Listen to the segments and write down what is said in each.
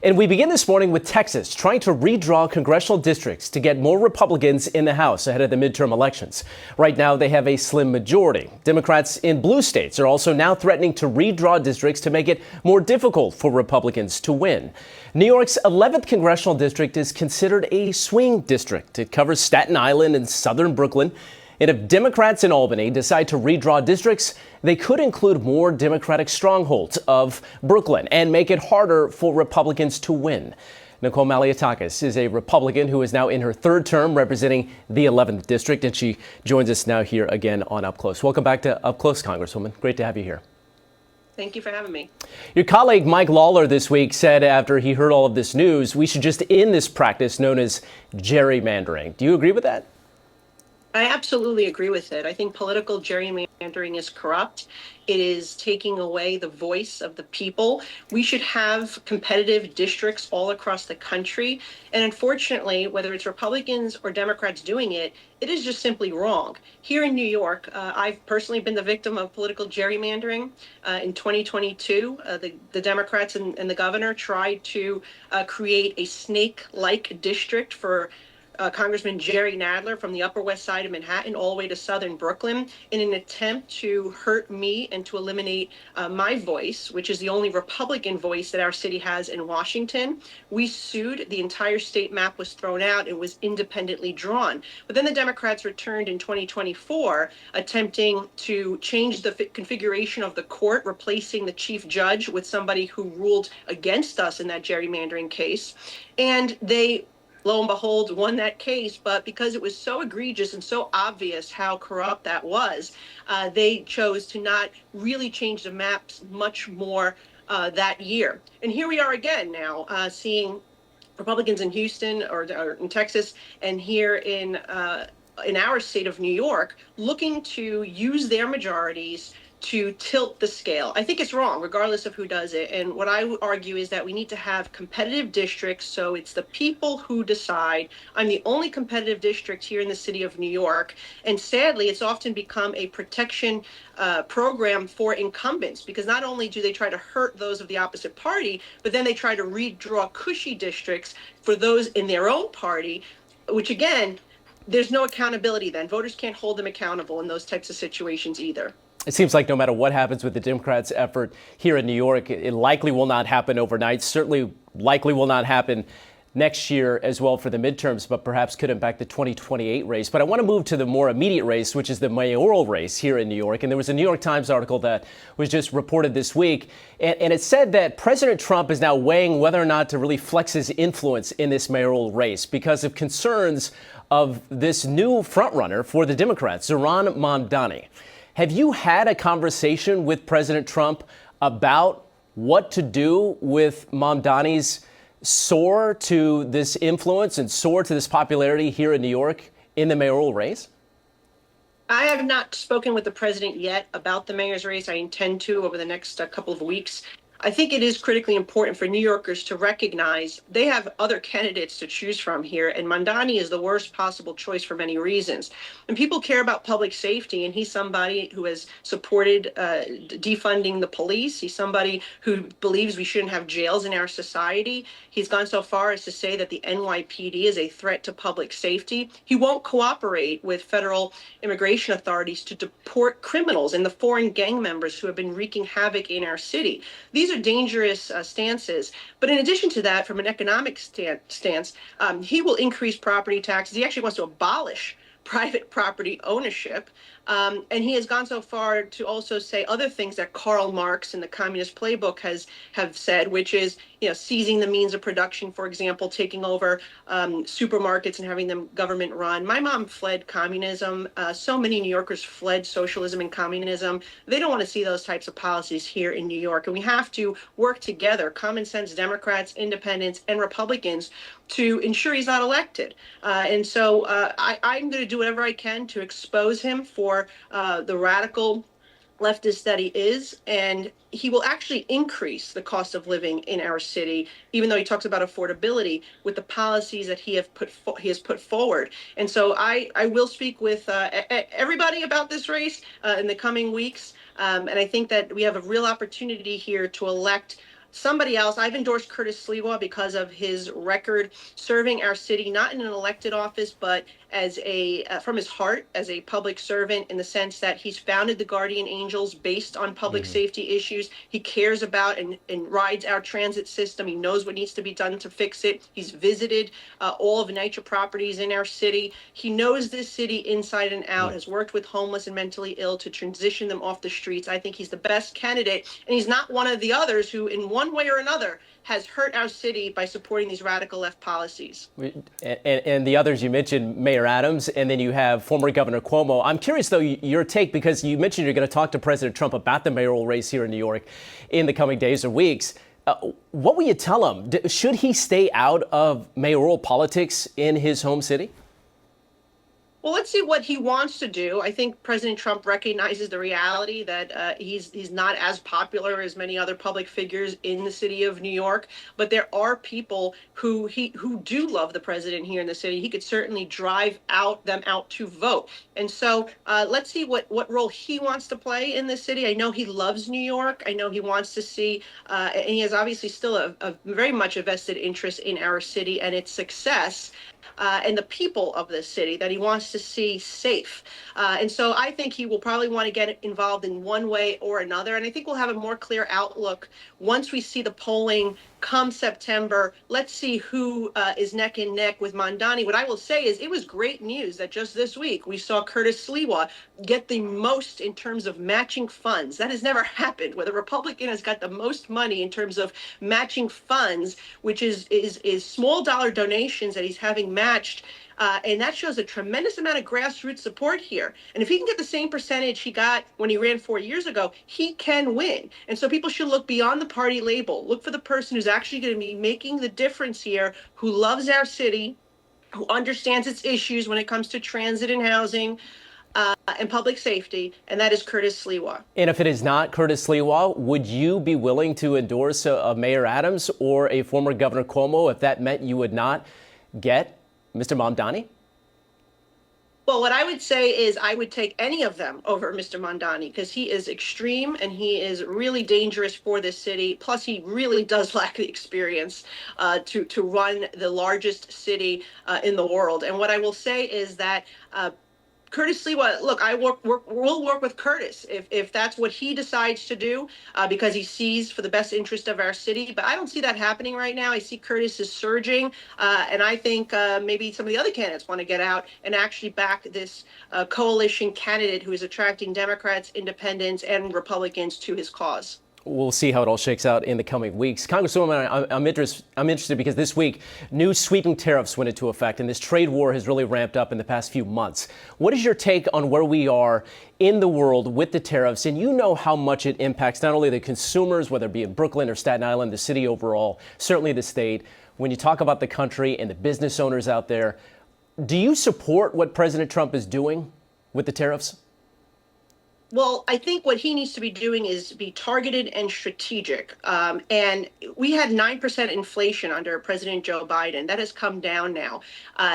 And we begin this morning with Texas trying to redraw congressional districts to get more Republicans in the House ahead of the midterm elections. Right now, they have a slim majority. Democrats in blue states are also now threatening to redraw districts to make it more difficult for Republicans to win. New York's 11th congressional district is considered a swing district. It covers Staten Island and southern Brooklyn. And if Democrats in Albany decide to redraw districts, they could include more Democratic strongholds of Brooklyn and make it harder for Republicans to win. Nicole Malliotakis is a Republican who is now in her third term representing the 11th district, and she joins us now here again on Upclose. Welcome back to Upclose, Congresswoman. Great to have you here. Thank you for having me. Your colleague Mike Lawler this week said after he heard all of this news, we should just end this practice known as gerrymandering. Do you agree with that? I absolutely agree with it. I think political gerrymandering is corrupt. It is taking away the voice of the people. We should have competitive districts all across the country. And unfortunately, whether it's Republicans or Democrats doing it, it is just simply wrong. Here in New York, I've personally been the victim of political gerrymandering. In 2022, the Democrats and the governor tried to create a snake-like district for Congressman Jerry Nadler from the Upper West Side of Manhattan all the way to southern Brooklyn in an attempt to hurt me and to eliminate my voice, which is the only Republican voice that our city has in Washington. We sued. The entire state map was thrown out. It was independently drawn. But then the Democrats returned in 2024, attempting to change the configuration of the court, replacing the chief judge with somebody who ruled against us in that gerrymandering case. And they, lo and behold, won that case, but because it was so egregious and so obvious how corrupt that was, they chose to not really change the maps much more that year. And here we are again now, seeing Republicans in Houston or in Texas and here in our state of New York looking to use their majorities to tilt the scale. I think it's wrong, regardless of who does it. And what I would argue is that we need to have competitive districts, so it's the people who decide. I'm the only competitive district here in the city of New York, and sadly, it's often become a protection program for incumbents, because not only do they try to hurt those of the opposite party, but then they try to redraw cushy districts for those in their own party, which again, there's no accountability then. Voters can't hold them accountable in those types of situations either. It seems like no matter what happens with the Democrats' effort here in New York, it likely will not happen overnight, certainly likely will not happen next year as well for the midterms, but perhaps could impact the 2028 race. But I want to move to the more immediate race, which is the mayoral race here in New York. And there was a New York Times article that was just reported this week, and it said that President Trump is now weighing whether or not to really flex his influence in this mayoral race because of concerns of this new frontrunner for the Democrats, Zohran Mamdani. Have you had a conversation with President Trump about what to do with Mamdani's soar to this influence and soar to this popularity here in New York in the mayoral race? I have not spoken with the president yet about the mayor's race. I intend to over the next couple of weeks. I think it is critically important for New Yorkers to recognize they have other candidates to choose from here, and Mamdani is the worst possible choice for many reasons. And people care about public safety, and he's somebody who has supported defunding the police. He's somebody who believes we shouldn't have jails in our society. He's gone so far as to say that the NYPD is a threat to public safety. He won't cooperate with federal immigration authorities to deport criminals and the foreign gang members who have been wreaking havoc in our city. These are dangerous stances. But in addition to that, from an economic stance, he will increase property taxes. He actually wants to abolish private property ownership. And he has gone so far to also say other things that Karl Marx in the Communist Playbook have said, which is, seizing the means of production, for example, taking over supermarkets and having them government run. My mom fled communism. So many New Yorkers fled socialism and communism. They don't want to see those types of policies here in New York. And we have to work together, common sense Democrats, independents, and Republicans, to ensure he's not elected. And so I'm going to do whatever I can to expose him for the radical leftist that he is, and he will actually increase the cost of living in our city, even though he talks about affordability, with the policies that he has put forward. And so I will speak with everybody about this race in the coming weeks, and I think that we have a real opportunity here to elect somebody else. I've endorsed Curtis Sliwa because of his record serving our city, not in an elected office, but as from his heart, as a public servant, in the sense that he's founded the Guardian Angels based on public safety issues. He cares about and rides our transit system. He knows what needs to be done to fix it. He's visited all of NYCHA properties in our city. He knows this city inside and out, has worked with homeless and mentally ill to transition them off the streets. I think he's the best candidate, and he's not one of the others who, in one way or another, has hurt our city by supporting these radical left policies. And the others you mentioned, Mayor Adams, and then you have former Governor Cuomo. I'm curious, though, your take, because you mentioned you're going to talk to President Trump about the mayoral race here in New York in the coming days or weeks. What will you tell him? Should he stay out of mayoral politics in his home city? Well, let's see what he wants to do. I think President Trump recognizes the reality that he's not as popular as many other public figures in the city of New York. But there are people who do love the president here in the city. He could certainly drive them out to vote. And so let's see what role he wants to play in the city. I know he loves New York. I know he wants to see, and he has obviously still a very much a vested interest in our city and its success. And the people of this city that he wants to see safe. And so I think he will probably want to get involved in one way or another. And I think we'll have a more clear outlook once we see the polling come September. Let's see who is neck and neck with Mamdani. What I will say is it was great news that just this week we saw Curtis Sliwa get the most in terms of matching funds. That has never happened, where the Republican has got the most money in terms of matching funds, which is small dollar donations that he's having matched. And that shows a tremendous amount of grassroots support here. And if he can get the same percentage he got when he ran 4 years ago, he can win. And so people should look beyond the party label. Look for the person who's actually going to be making the difference here, who loves our city, who understands its issues when it comes to transit and housing, and public safety, and that is Curtis Sliwa. And if it is not Curtis Sliwa, would you be willing to endorse a Mayor Adams or a former Governor Cuomo if that meant you would not get Mr. Mamdani? Well, what I would say is I would take any of them over Mr. Mamdani, because he is extreme and he is really dangerous for this city. Plus, he really does lack the experience to run the largest city in the world. And what I will say is that Curtis Sliwa, look, we'll work with Curtis if that's what he decides to do, because he sees for the best interest of our city. But I don't see that happening right now. I see Curtis is surging, and I think maybe some of the other candidates want to get out and actually back this coalition candidate who is attracting Democrats, independents, and Republicans to his cause. We'll see how it all shakes out in the coming weeks. Congresswoman, I'm interested because this week, new sweeping tariffs went into effect, and this trade war has really ramped up in the past few months. What is your take on where we are in the world with the tariffs? And you know how much it impacts not only the consumers, whether it be in Brooklyn or Staten Island, the city overall, certainly the state. When you talk about the country and the business owners out there, do you support what President Trump is doing with the tariffs? Well, I think what he needs to be doing is be targeted and strategic. And we had 9% inflation under President Joe Biden. That has come down now.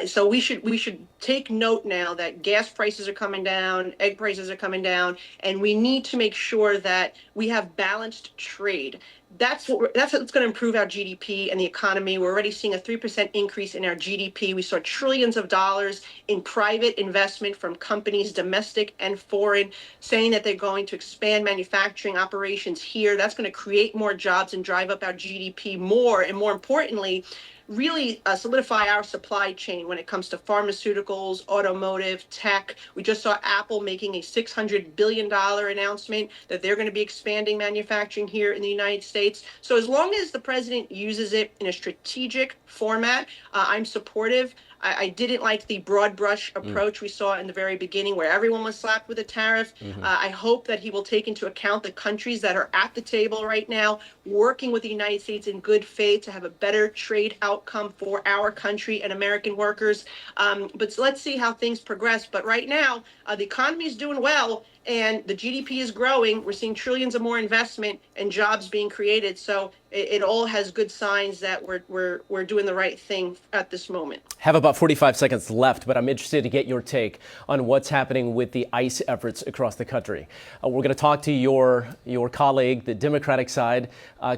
So we should take note now that gas prices are coming down, egg prices are coming down, and we need to make sure that we have balanced trade. That's what's going to improve our GDP and the economy. We're already seeing a 3% increase in our GDP. We saw trillions of dollars in private investment from companies, domestic and foreign, saying that they're going to expand manufacturing operations here. That's going to create more jobs and drive up our GDP more. And more importantly, really solidify our supply chain when it comes to pharmaceuticals, automotive, tech. We just saw Apple making a $600 billion announcement that they're going to be expanding manufacturing here in the United States. So as long as the president uses it in a strategic format, I'm supportive. I didn't like the broad brush approach we saw in the very beginning where everyone was slapped with a tariff. I hope that he will take into account the countries that are at the table right now, working with the United States in good faith to have a better trade outcome outcome for our country and American workers. But let's see how things progress. But right now, the economy is doing well and the GDP is growing. We're seeing trillions of more investment and jobs being created. So it all has good signs that we're doing the right thing at this moment. Have about 45 seconds left, but I'm interested to get your take on what's happening with the ICE efforts across the country. We're going to talk to your colleague, the Democratic side,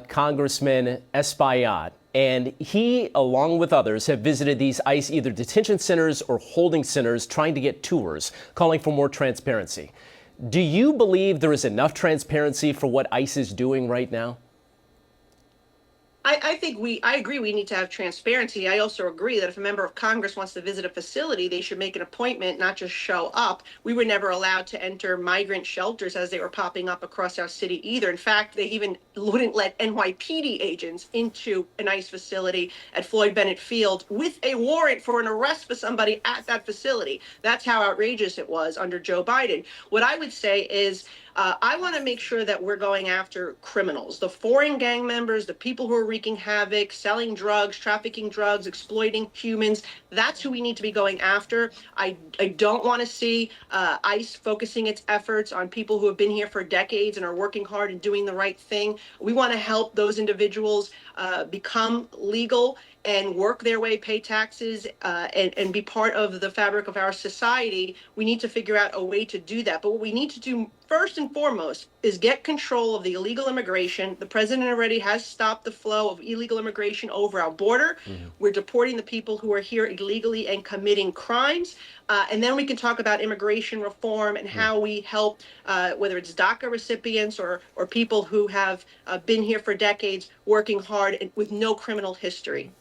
Congressman Espaillat. And he, along with others, have visited these ICE either detention centers or holding centers trying to get tours, calling for more transparency. Do you believe there is enough transparency for what ICE is doing right now? I agree we need to have transparency. I also agree that if a member of Congress wants to visit a facility, they should make an appointment, not just show up. We were never allowed to enter migrant shelters as they were popping up across our city either. In fact, they even wouldn't let NYPD agents into an ICE facility at Floyd Bennett Field with a warrant for an arrest for somebody at that facility. That's how outrageous it was under Joe Biden. What I would say is, I want to make sure that we're going after criminals, the foreign gang members, the people who are wreaking havoc, selling drugs, trafficking drugs, exploiting humans. That's who we need to be going after. I don't want to see ICE focusing its efforts on people who have been here for decades and are working hard and doing the right thing. We want to help those individuals become legal and work their way, pay taxes, and be part of the fabric of our society. We need to figure out a way to do that. But what we need to do first and foremost is get control of the illegal immigration. The president already has stopped the flow of illegal immigration over our border. We're deporting the people who are here illegally and committing crimes. And then we can talk about immigration reform and how we help, whether it's DACA recipients or people who have been here for decades, working hard and with no criminal history.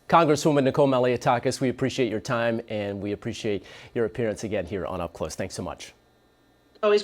Congresswoman Nicole Malliotakis, we appreciate your time and we appreciate your appearance again here on Up Close. Thanks so much.